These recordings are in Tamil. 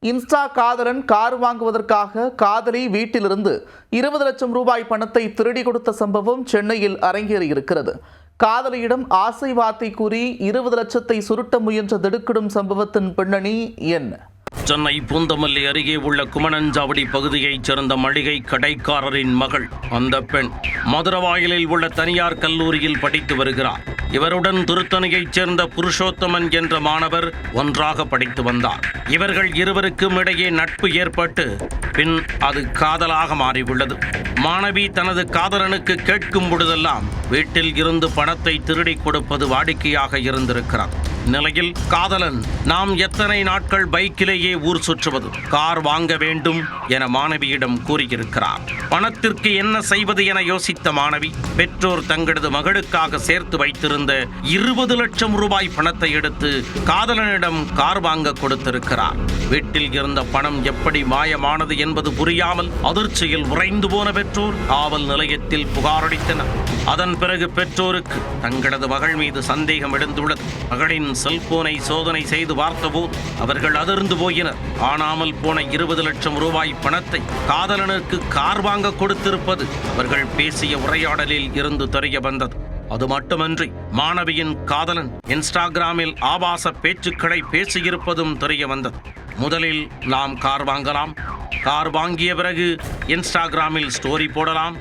இன்ஸ்டா காதலன் கார் வாங்குவதற்காக காதலி வீட்டிலிருந்து 20 லட்சம் ரூபாய் பணத்தை திருடி கொடுத்த சம்பவம் சென்னையில் அரங்கேறியிருக்கிறது. காதலியிடம் ஆசை வார்த்தை கூறி 20 லட்சத்தை சுருட்ட முயன்ற திடுக்கிடும் சம்பவத்தின் பின்னணி என்ன? சென்னை பூந்தமல்லி அருகே உள்ள குமணஞ்சாவடி பகுதியைச் சேர்ந்த மளிகை கடைக்காரரின் மகள். அந்த பெண் மதுரவாயலில் உள்ள தனியார் கல்லூரியில் படித்து வருகிறார். இவருடன் திருத்தணியைச் சேர்ந்த புருஷோத்தமன் என்ற மாணவர் ஒன்றாக படித்து வந்தார். இவர்கள் இருவருக்கும் இடையே நட்பு ஏற்பட்டு பின் அது காதலாக மாறியுள்ளது. மாணவி தனது காதலனுக்கு கேட்கும் பொழுதெல்லாம் வீட்டில் இருந்து பணத்தை திருடி கொடுப்பது வாடிக்கையாக இருந்திருக்கிறார். நிலையில் காதலன் நாம் எத்தனை நாட்கள் பைக்கிலேயே ஊர் சுற்றுவது, கார் வாங்க வேண்டும் என மாணவியிடம் கூறியிருக்கிறார். பணத்திற்கு என்ன செய்வது என யோசித்த மாணவி பெற்றோர் தங்களது மகளுக்காக சேர்த்து வைத்திருந்த 20 லட்சம் ரூபாய் பணத்தை எடுத்து காதலனிடம் கார் வாங்க கொடுத்திருக்கிறார். வீட்டில் இருந்த பணம் எப்படி மாயமானது என்பது புரியாமல் அதிர்ச்சியில் உறைந்து போன பெற்றோர் காவல் நிலையத்தில் புகாரளித்தனர். அதன் பிறகு பெற்றோருக்கு தங்களது மகள் மீது சந்தேகம் எழுந்துள்ளது. மகளின் செல்போனை சோதனை செய்து பார்த்தபோது அவர்கள் அதிர்ந்து போயினர். காணாமல் போன 20 லட்சம் ரூபாய் பணத்தை காதலனுக்கு கார் வாங்க கொடுத்திருப்பது அவர்கள் பேசிய உரையாடலில் இருந்து தெரிய வந்தது. அது மட்டுமன்றி மாணவியின் காதலன் இன்ஸ்டாகிராமில் ஆபாச பேச்சுக்களை பேசியிருப்பதும் தெரிய வந்தது. முதலில் நாம் கார் வாங்கலாம், கார் வாங்கிய பிறகு இன்ஸ்டாகிராமில் ஸ்டோரி போடலாம்,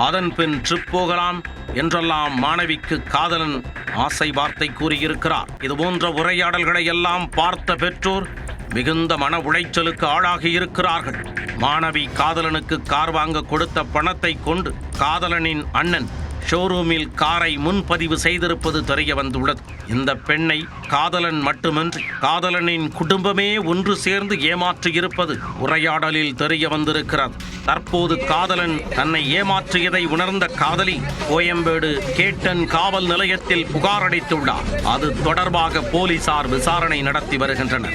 அதன் பின் ட்ரிப் போகலாம் என்றெல்லாம் மாணவிக்கு காதலன் ஆசை வார்த்தை கூறியிருக்கிறார். இதுபோன்ற உரையாடல்களை எல்லாம் பார்த்த பெற்றோர் மிகுந்த மன உளைச்சலுக்கு ஆளாகி இருக்கிறார்கள். மாணவி காதலனுக்கு கார் வாங்க கொடுத்த பணத்தை கொண்டு காதலனின் அண்ணன் ஷோரூமில் காரை முன்பதிவு செய்திருப்பது தெரிய வந்துள்ளது. இந்த பெண்ணை காதலன் மட்டுமின்றி காதலனின் குடும்பமே ஒன்று சேர்ந்து ஏமாற்றியிருப்பது உரையாடலில் தெரிய வந்திருக்கிறது. தற்போது காதலன் தன்னை ஏமாற்றியதை உணர்ந்த காதலி கோயம்பேடு கேட்டன் காவல் நிலையத்தில் புகார் அளித்துள்ளார். அது தொடர்பாக போலீசார் விசாரணை நடத்தி வருகின்றனர்.